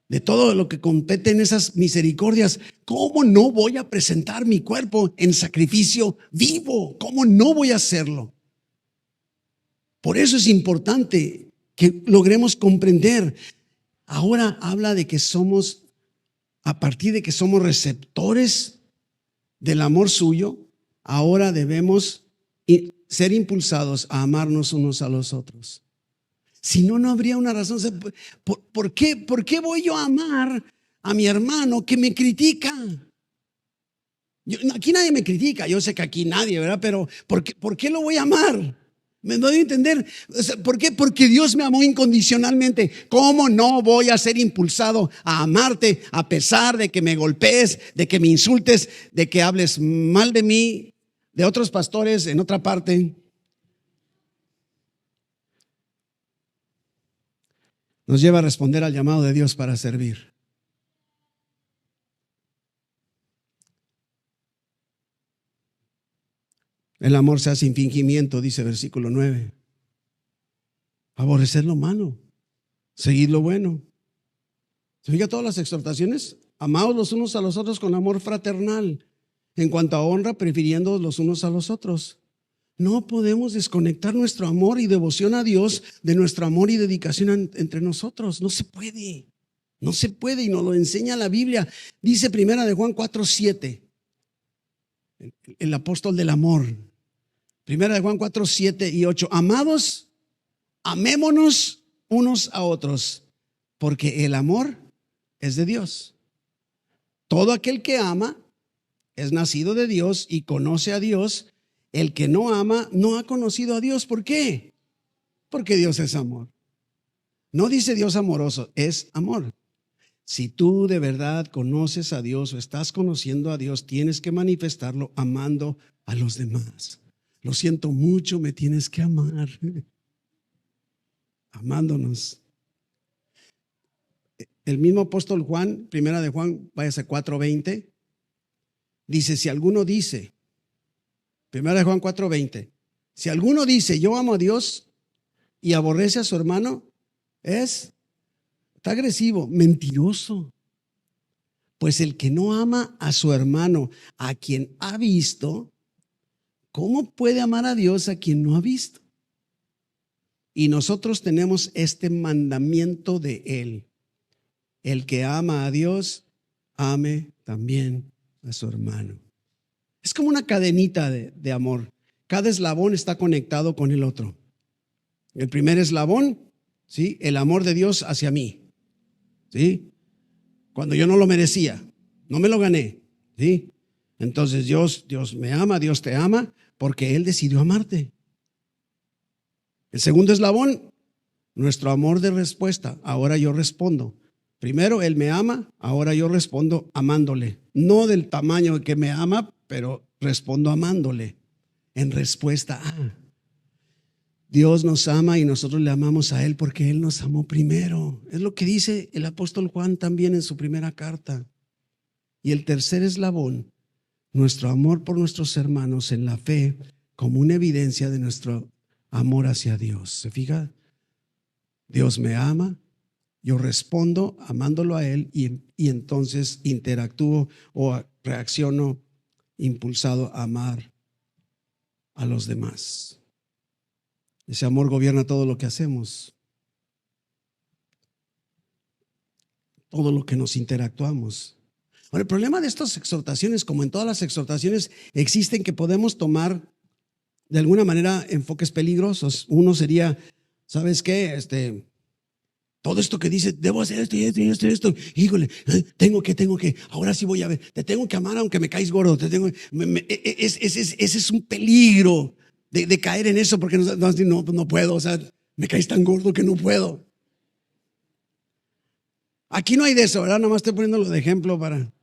de todo lo que compete en esas misericordias, ¿cómo no voy a presentar mi cuerpo en sacrificio vivo? ¿Cómo no voy a hacerlo? Por eso es importante que logremos comprender. Ahora habla de que somos, a partir de que somos receptores del amor suyo, ahora debemos ser impulsados a amarnos unos a los otros. Si no, no habría una razón. ¿Por qué voy yo a amar a mi hermano que me critica? Aquí nadie me critica, yo sé que aquí nadie, ¿verdad? Pero ¿por qué lo voy a amar? ¿Me doy a entender? ¿Por qué? Porque Dios me amó incondicionalmente. ¿Cómo no voy a ser impulsado a amarte a pesar de que me golpees, de que me insultes, de que hables mal de mí, de otros pastores en otra parte? Nos lleva a responder al llamado de Dios para servir. El amor sea sin fingimiento, dice versículo 9. Aborrecer lo malo, seguir lo bueno. ¿Se fija todas las exhortaciones? Amaos los unos a los otros con amor fraternal. En cuanto a honra, prefiriendo los unos a los otros. No podemos desconectar nuestro amor y devoción a Dios de nuestro amor y dedicación entre nosotros. No se puede. No se puede y nos lo enseña la Biblia. Dice primera de Juan 4:7. El apóstol del amor. Primera de Juan 4:7-8. Amados, amémonos unos a otros, porque el amor es de Dios. todo aquel que ama es nacido de Dios y conoce a Dios. El que no ama no ha conocido a Dios. ¿Por qué? Porque Dios es amor. No dice Dios amoroso, es amor. Si tú de verdad conoces a Dios o estás conociendo a Dios, tienes que manifestarlo amando a los demás. Lo siento mucho, me tienes que amar. Amándonos. El mismo apóstol Juan, primera de Juan, váyase 4:20, dice, si alguno dice, primera de Juan 4:20, si alguno dice, yo amo a Dios y aborrece a su hermano, está agresivo, mentiroso. Pues el que no ama a su hermano, a quien ha visto, ¿cómo puede amar a Dios a quien no ha visto? Y nosotros tenemos este mandamiento de Él. El que ama a Dios, ame también a su hermano. Es como una cadenita de amor. Cada eslabón está conectado con el otro. El primer eslabón, ¿sí? El amor de Dios hacia mí. ¿Sí? Cuando yo no lo merecía, no me lo gané, ¿sí? Entonces Dios me ama, Dios te ama, porque Él decidió amarte. El segundo eslabón, nuestro amor de respuesta. Ahora yo respondo. Primero Él me ama, ahora yo respondo amándole. No del tamaño que me ama, pero respondo amándole en respuesta a. Dios nos ama y nosotros le amamos a Él porque Él nos amó primero. Es lo que dice el apóstol Juan también en su primera carta. Y el tercer eslabón, nuestro amor por nuestros hermanos en la fe como una evidencia de nuestro amor hacia Dios. ¿Se fija? Dios me ama, yo respondo amándolo a Él y entonces interactúo o reacciono impulsado a amar a los demás. Ese amor gobierna todo lo que hacemos, todo lo que nos interactuamos. Ahora, el problema de estas exhortaciones, como en todas las exhortaciones, existen que podemos tomar de alguna manera enfoques peligrosos. Uno sería, ¿sabes qué? Todo esto que dice, debo hacer esto y esto y esto y esto. Híjole, tengo que, ahora sí voy a ver, te tengo que amar aunque me caes gordo. Ese es un peligro de caer en eso porque no puedo, o sea, me caes tan gordo que no puedo. Aquí no hay de eso, ¿verdad? Nada más estoy poniéndolo de ejemplo para.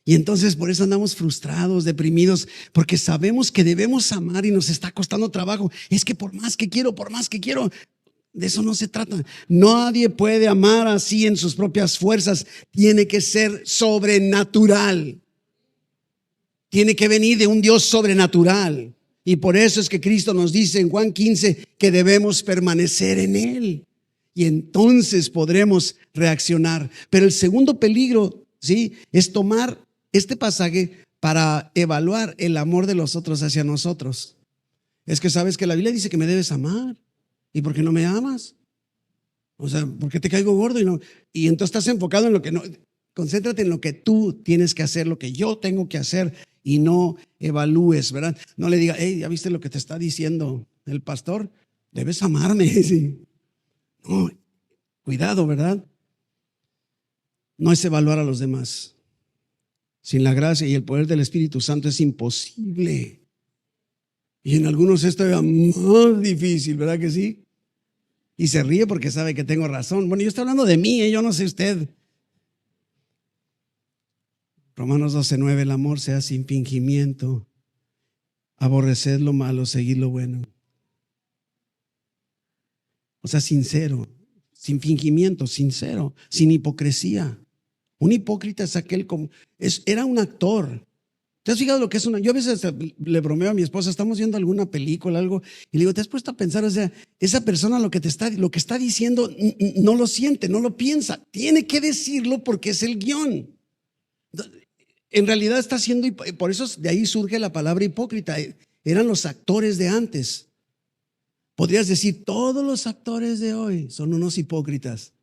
Y entonces por eso andamos frustrados, deprimidos, porque sabemos que debemos amar y nos está costando trabajo. Es que por más que quiero, de eso no se trata. Nadie puede amar así en sus propias fuerzas. Tiene que ser sobrenatural. Tiene que venir de un Dios sobrenatural. Y por eso es que Cristo nos dice en Juan 15 que debemos permanecer en Él. Y entonces podremos reaccionar. Pero el segundo peligro, ¿sí?, es tomar este pasaje para evaluar el amor de los otros hacia nosotros. Es que sabes que la Biblia dice que me debes amar. ¿Y por qué no me amas? O sea, ¿por qué te caigo gordo? Y entonces estás enfocado en lo que no. Concéntrate en lo que tú tienes que hacer, lo que yo tengo que hacer y no evalúes, ¿verdad? No le diga, hey, ¿ya viste lo que te está diciendo el pastor? Debes amarme. Sí. No, cuidado, ¿verdad? No es evaluar a los demás. Sin la gracia y el poder del Espíritu Santo es imposible. Y en algunos esto es más difícil, ¿verdad que sí? Y se ríe porque sabe que tengo razón. Bueno, yo estoy hablando de mí, yo no sé usted. Romanos 12:9, el amor sea sin fingimiento, aborreced lo malo, seguid lo bueno. O sea, sincero, sin fingimiento, sincero, sin hipocresía. Un hipócrita es aquel como, era un actor. ¿Te has fijado lo que es una? Yo a veces le bromeo a mi esposa, estamos viendo alguna película, algo, y le digo, ¿te has puesto a pensar? O sea, esa persona lo que está diciendo no lo siente, no lo piensa. Tiene que decirlo porque es el guión. En realidad está haciendo, por eso de ahí surge la palabra hipócrita. Eran los actores de antes. Podrías decir, todos los actores de hoy son unos hipócritas.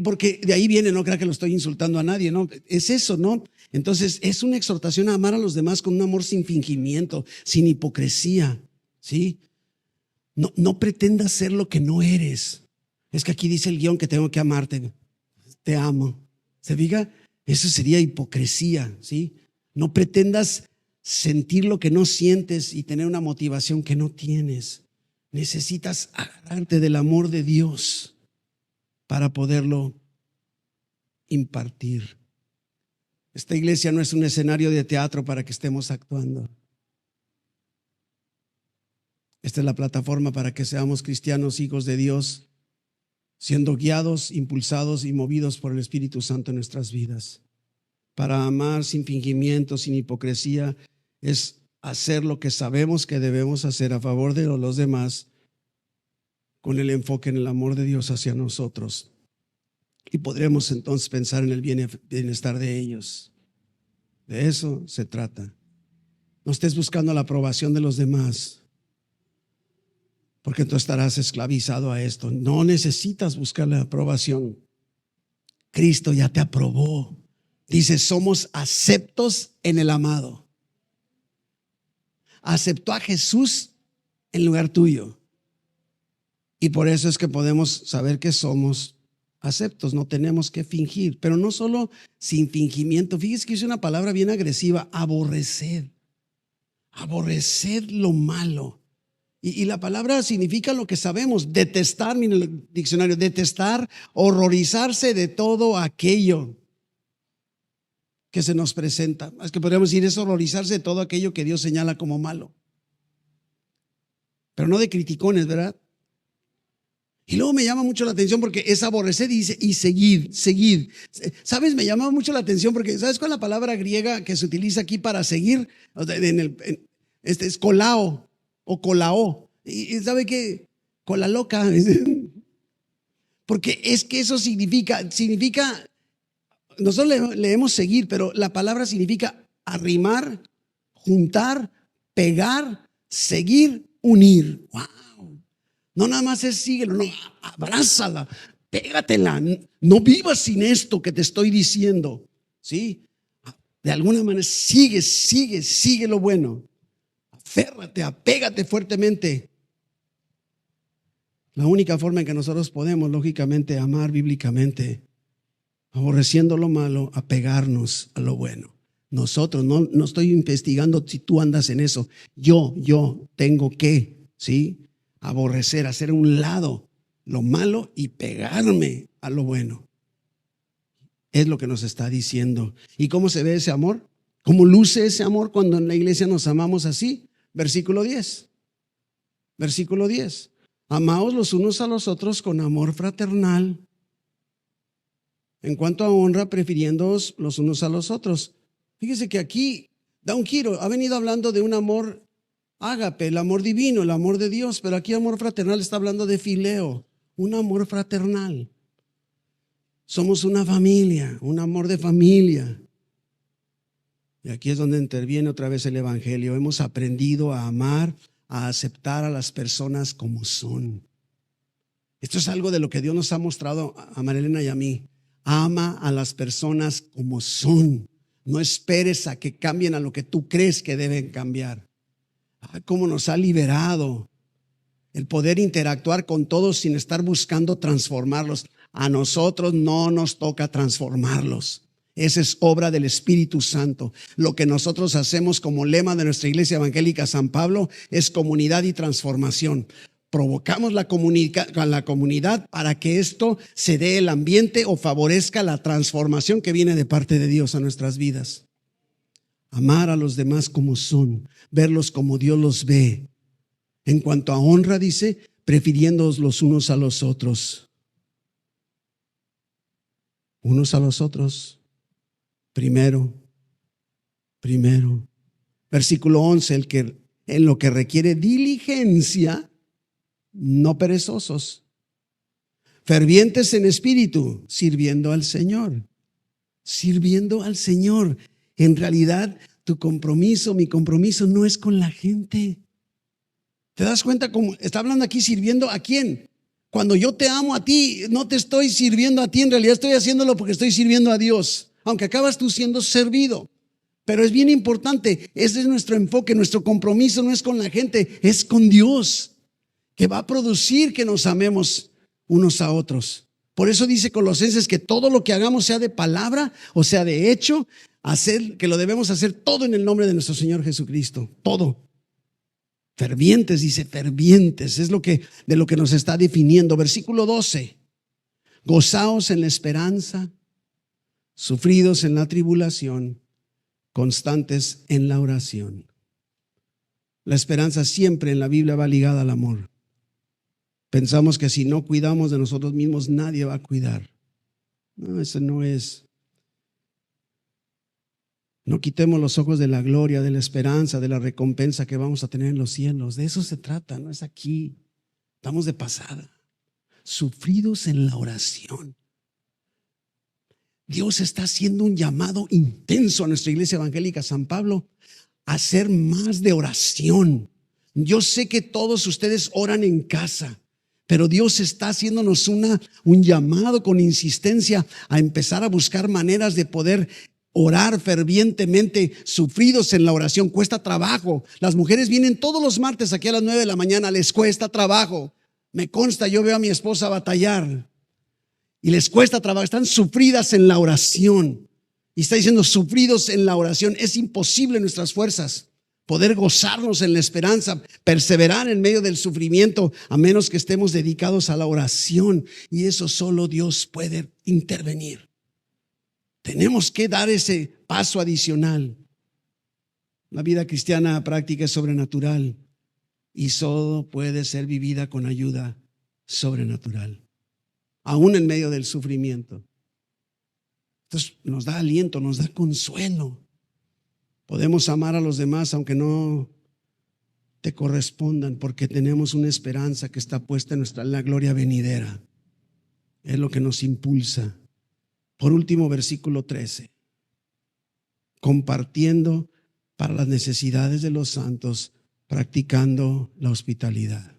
Porque de ahí viene, no crea que lo estoy insultando a nadie, no, es eso, ¿no? Entonces es una exhortación a amar a los demás con un amor sin fingimiento, sin hipocresía, ¿sí? No pretendas ser lo que no eres. Es que aquí dice el guión que tengo que amarte. Te amo. ¿Se fija? Eso sería hipocresía, ¿sí? No pretendas sentir lo que no sientes y tener una motivación que no tienes. Necesitas agarrarte del amor de Dios para poderlo impartir. Esta iglesia no es un escenario de teatro para que estemos actuando. Esta es la plataforma para que seamos cristianos, hijos de Dios, siendo guiados, impulsados y movidos por el Espíritu Santo en nuestras vidas. Para amar sin fingimiento, sin hipocresía, es hacer lo que sabemos que debemos hacer a favor de los demás, con el enfoque en el amor de Dios hacia nosotros. Y podremos entonces pensar en el bienestar de ellos. De eso se trata. No estés buscando la aprobación de los demás, porque tú estarás esclavizado a esto. No necesitas buscar la aprobación. Cristo ya te aprobó. Dice, somos aceptos en el amado. Aceptó a Jesús en lugar tuyo. Y por eso es que podemos saber que somos aceptos, no tenemos que fingir. Pero no solo sin fingimiento. Fíjese que es una palabra bien agresiva, aborrecer. Aborrecer lo malo. Y la palabra significa lo que sabemos, detestar, mira el diccionario, detestar, horrorizarse de todo aquello que se nos presenta. Es que podríamos decir, es horrorizarse de todo aquello que Dios señala como malo. Pero no de criticones, ¿verdad? Y luego me llama mucho la atención porque es aborrecer y dice, y seguir. ¿Sabes? Me llama mucho la atención porque, ¿sabes cuál es la palabra griega que se utiliza aquí para seguir? Es colao o colao. ¿Y sabe qué? Cola loca. Porque es que eso significa, nosotros leemos seguir, pero la palabra significa arrimar, juntar, pegar, seguir, unir. ¡Wow! No nada más es síguelo, no, abrázala, pégatela. No vivas sin esto que te estoy diciendo, ¿sí? De alguna manera sigue lo bueno. Aférrate, apégate fuertemente. La única forma en que nosotros podemos, lógicamente, amar bíblicamente, aborreciendo lo malo, apegarnos a lo bueno. Nosotros, no estoy investigando si tú andas en eso. Yo tengo que, ¿sí? Aborrecer, hacer a un lado lo malo y pegarme a lo bueno. Es lo que nos está diciendo. ¿Y cómo se ve ese amor? ¿Cómo luce ese amor cuando en la iglesia nos amamos así? Versículo 10. Versículo 10. Amaos los unos a los otros con amor fraternal. En cuanto a honra, prefiriéndoos los unos a los otros. Fíjese que aquí da un giro. Ha venido hablando de un amor ágape, el amor divino, el amor de Dios. Pero aquí amor fraternal está hablando de fileo, un amor fraternal. Somos una familia, un amor de familia. Y aquí es donde interviene otra vez el evangelio. Hemos aprendido a amar, a aceptar a las personas como son. Esto es algo de lo que Dios nos ha mostrado a Marilena y a mí. Ama a las personas como son. No esperes a que cambien a lo que tú crees que deben cambiar. Cómo nos ha liberado el poder interactuar con todos sin estar buscando transformarlos. A nosotros no nos toca transformarlos. Esa es obra del Espíritu Santo. Lo que nosotros hacemos como lema de nuestra Iglesia Evangélica San Pablo es comunidad y transformación. Provocamos la comunidad para que esto se dé el ambiente o favorezca la transformación que viene de parte de Dios a nuestras vidas. Amar a los demás como son, verlos como Dios los ve. En cuanto a honra, dice, prefiriéndoos los unos a los otros. Unos a los otros. Primero. Versículo 11, en lo que requiere diligencia, no perezosos, fervientes en espíritu, sirviendo al Señor. Sirviendo al Señor. En realidad, mi compromiso no es con la gente. ¿Te das cuenta cómo está hablando aquí sirviendo a quién? Cuando yo te amo a ti, no te estoy sirviendo a ti, en realidad estoy haciéndolo porque estoy sirviendo a Dios, aunque acabas tú siendo servido. Pero es bien importante, ese es nuestro enfoque, nuestro compromiso no es con la gente, es con Dios, que va a producir que nos amemos unos a otros. Por eso dice Colosenses que todo lo que hagamos, sea de palabra o sea de hecho, que lo debemos hacer todo en el nombre de nuestro Señor Jesucristo. Todo. Fervientes, dice, fervientes. Es de lo que nos está definiendo. Versículo 12. Gozaos en la esperanza, sufridos en la tribulación, constantes en la oración. La esperanza siempre en la Biblia va ligada al amor. Pensamos que si no cuidamos de nosotros mismos, nadie va a cuidar. No, eso no es. No quitemos los ojos de la gloria, de la esperanza, de la recompensa que vamos a tener en los cielos. De eso se trata, no es aquí. Estamos de pasada. Sufridos en la oración. Dios está haciendo un llamado intenso a nuestra iglesia evangélica San Pablo a hacer más de oración. Yo sé que todos ustedes oran en casa, pero Dios está haciéndonos un llamado con insistencia a empezar a buscar maneras de poder orar fervientemente, sufridos en la oración. Cuesta trabajo. Las mujeres vienen todos los martes aquí a las 9 de la mañana, les cuesta trabajo. Me consta, yo veo a mi esposa batallar y les cuesta trabajo. Están sufridas en la oración. Y está diciendo sufridos en la oración. Es imposible en nuestras fuerzas poder gozarnos en la esperanza, perseverar en medio del sufrimiento, a menos que estemos dedicados a la oración. Y eso solo Dios puede intervenir. Tenemos que dar ese paso adicional. La vida cristiana práctica es sobrenatural y solo puede ser vivida con ayuda sobrenatural, aún en medio del sufrimiento. Entonces nos da aliento, nos da consuelo. Podemos amar a los demás aunque no te correspondan, porque tenemos una esperanza que está puesta en la gloria venidera. Es lo que nos impulsa. Por último, versículo 13. Compartiendo para las necesidades de los santos, practicando la hospitalidad.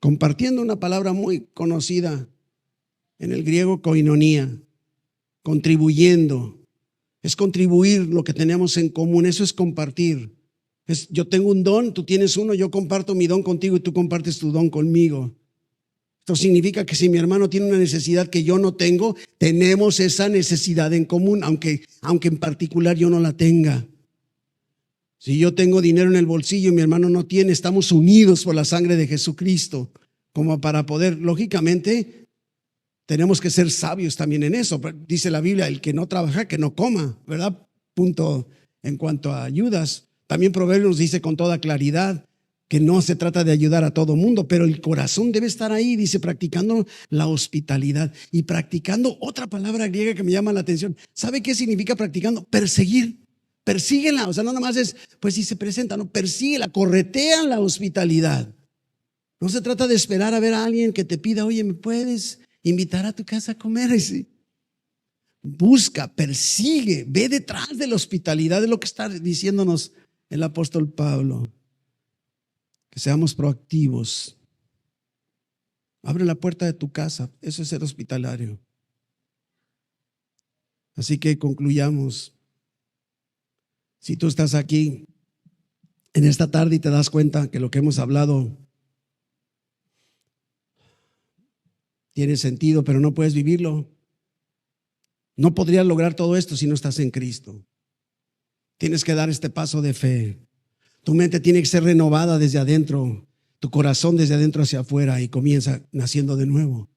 Compartiendo, una palabra muy conocida en el griego, koinonía. Contribuyendo. Es contribuir lo que tenemos en común. Eso es compartir. Yo tengo un don, tú tienes uno, yo comparto mi don contigo y tú compartes tu don conmigo. Esto significa que si mi hermano tiene una necesidad que yo no tengo, tenemos esa necesidad en común, aunque en particular yo no la tenga. Si yo tengo dinero en el bolsillo y mi hermano no tiene, estamos unidos por la sangre de Jesucristo, como para poder, lógicamente, tenemos que ser sabios también en eso. Dice la Biblia, el que no trabaja, que no coma, ¿verdad? Punto en cuanto a ayudas. También Proverbios nos dice con toda claridad que no se trata de ayudar a todo mundo, pero el corazón debe estar ahí, dice, practicando la hospitalidad. Y practicando, otra palabra griega que me llama la atención. ¿Sabe qué significa practicando? Perseguir. Persíguela, o sea, no nada más es, pues si se presenta, no, persíguela, corretea la hospitalidad. No se trata de esperar a ver a alguien que te pida, oye, ¿me puedes invitar a tu casa a comer? Sí. Busca, persigue, ve detrás de la hospitalidad, de lo que está diciéndonos el apóstol Pablo. Que seamos proactivos. Abre la puerta de tu casa, eso es ser hospitalario. Así que concluyamos. Si tú estás aquí en esta tarde y te das cuenta que lo que hemos hablado tiene sentido, pero no puedes vivirlo, no podrías lograr todo esto si no estás en Cristo. Tienes que dar este paso de fe. Tu mente tiene que ser renovada desde adentro, tu corazón desde adentro hacia afuera, y comienza naciendo de nuevo.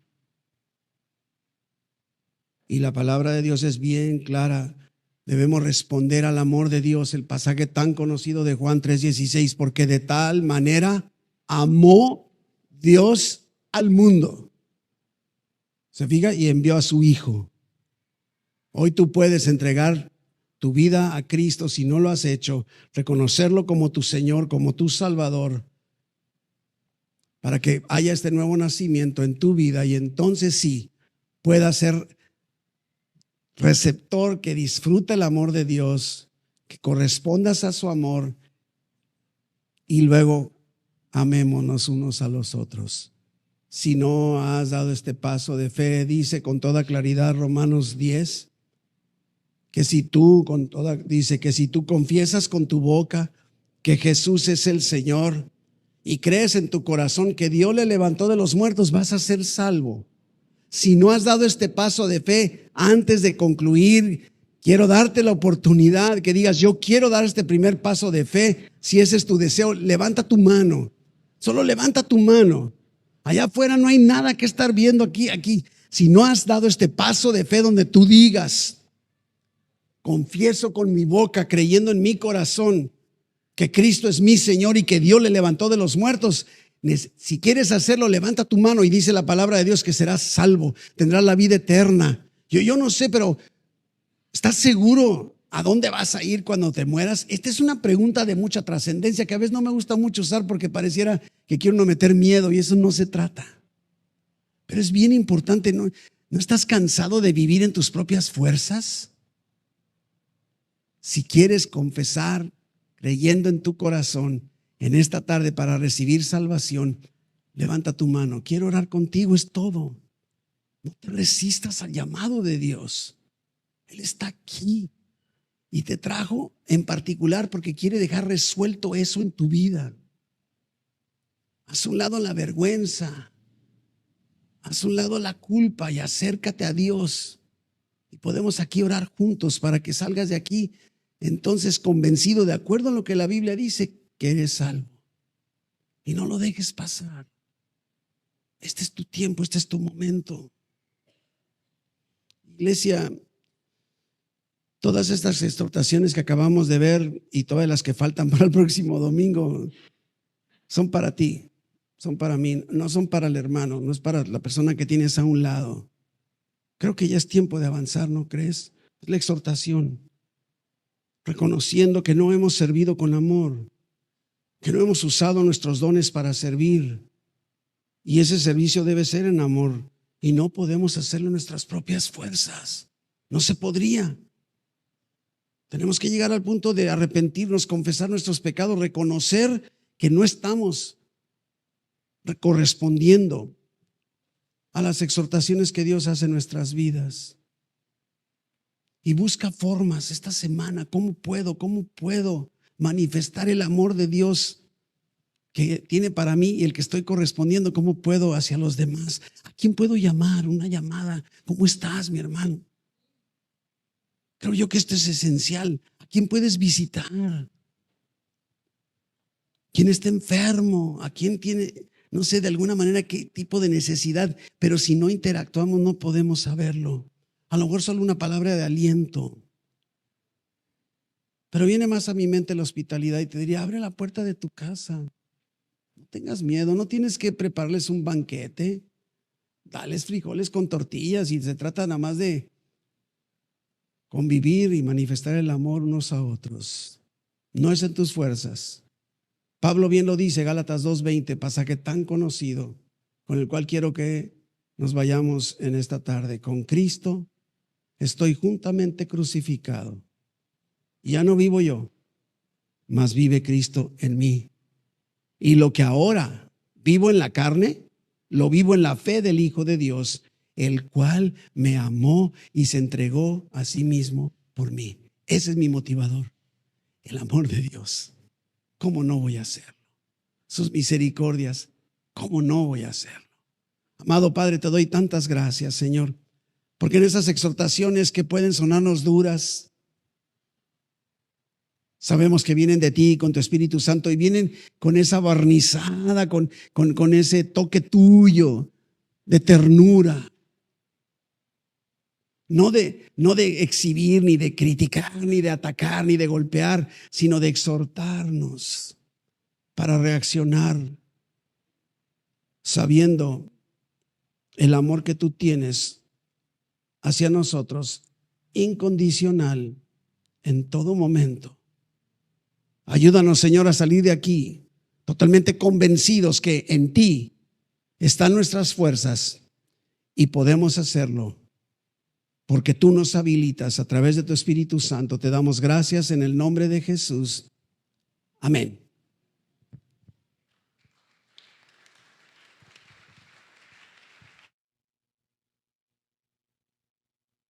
Y la palabra de Dios es bien clara. Debemos responder al amor de Dios, el pasaje tan conocido de Juan 3:16, porque de tal manera amó Dios al mundo. ¿Se fija? Y envió a su Hijo. Hoy tú puedes entregar tu vida a Cristo si no lo has hecho, reconocerlo como tu Señor, como tu Salvador, para que haya este nuevo nacimiento en tu vida y entonces sí puedas ser receptor que disfruta el amor de Dios, que correspondas a su amor y luego amémonos unos a los otros. Si no has dado este paso de fe, dice con toda claridad Romanos 10, que si tú confiesas con tu boca que Jesús es el Señor y crees en tu corazón que Dios le levantó de los muertos, vas a ser salvo. Si no has dado este paso de fe, antes de concluir, quiero darte la oportunidad que digas, yo quiero dar este primer paso de fe. Si ese es tu deseo, levanta tu mano. Solo levanta tu mano. Allá afuera no hay nada que estar viendo aquí. Si no has dado este paso de fe donde tú digas, confieso con mi boca, creyendo en mi corazón, que Cristo es mi Señor y que Dios le levantó de los muertos. Si quieres hacerlo, levanta tu mano y dice la palabra de Dios que serás salvo, tendrás la vida eterna. Yo no sé, pero ¿estás seguro a dónde vas a ir cuando te mueras? Esta es una pregunta de mucha trascendencia que a veces no me gusta mucho usar porque pareciera que quiero no meter miedo y eso no se trata. Pero es bien importante, ¿no estás cansado de vivir en tus propias fuerzas? Si quieres confesar, creyendo en tu corazón, en esta tarde para recibir salvación, levanta tu mano. Quiero orar contigo, es todo. No te resistas al llamado de Dios. Él está aquí y te trajo en particular porque quiere dejar resuelto eso en tu vida. Haz un lado la vergüenza, haz un lado la culpa y acércate a Dios. Y podemos aquí orar juntos para que salgas de aquí entonces convencido, de acuerdo a lo que la Biblia dice, que eres salvo. Y no lo dejes pasar. Este es tu tiempo, este es tu momento. Iglesia, todas estas exhortaciones que acabamos de ver y todas las que faltan para el próximo domingo son para ti, son para mí, no son para el hermano, no es para la persona que tienes a un lado. Creo que ya es tiempo de avanzar, ¿no crees? Es la exhortación, reconociendo que no hemos servido con amor, que no hemos usado nuestros dones para servir. Y ese servicio debe ser en amor. Y no podemos hacerlo en nuestras propias fuerzas. No se podría. Tenemos que llegar al punto de arrepentirnos, confesar nuestros pecados, reconocer que no estamos correspondiendo a las exhortaciones que Dios hace en nuestras vidas. Y busca formas esta semana. ¿Cómo puedo manifestar el amor de Dios que tiene para mí y el que estoy correspondiendo? ¿Cómo puedo hacia los demás? ¿A quién puedo llamar? Una llamada. ¿Cómo estás, mi hermano? Creo yo que esto es esencial. ¿A quién puedes visitar? ¿Quién está enfermo? ¿A quién tiene, no sé, de alguna manera qué tipo de necesidad? Pero si no interactuamos no podemos saberlo. A lo mejor solo una palabra de aliento. Pero viene más a mi mente la hospitalidad y te diría, abre la puerta de tu casa. No tengas miedo, no tienes que prepararles un banquete. Dales frijoles con tortillas y se trata nada más de convivir y manifestar el amor unos a otros. No es en tus fuerzas. Pablo bien lo dice, Gálatas 2:20, pasaje tan conocido, con el cual quiero que nos vayamos en esta tarde. Con Cristo estoy juntamente crucificado. Ya no vivo yo, mas vive Cristo en mí. Y lo que ahora vivo en la carne, lo vivo en la fe del Hijo de Dios, el cual me amó y se entregó a sí mismo por mí. Ese es mi motivador, el amor de Dios. ¿Cómo no voy a hacerlo? Sus misericordias, ¿cómo no voy a hacerlo? Amado Padre, te doy tantas gracias, Señor, porque en esas exhortaciones que pueden sonarnos duras, sabemos que vienen de ti con tu Espíritu Santo y vienen con esa barnizada, con ese toque tuyo de ternura. No de exhibir, ni de criticar, ni de atacar, ni de golpear, sino de exhortarnos para reaccionar sabiendo el amor que tú tienes hacia nosotros, incondicional, en todo momento. Ayúdanos, Señor, a salir de aquí totalmente convencidos que en ti están nuestras fuerzas y podemos hacerlo porque tú nos habilitas a través de tu Espíritu Santo. Te damos gracias en el nombre de Jesús. Amén.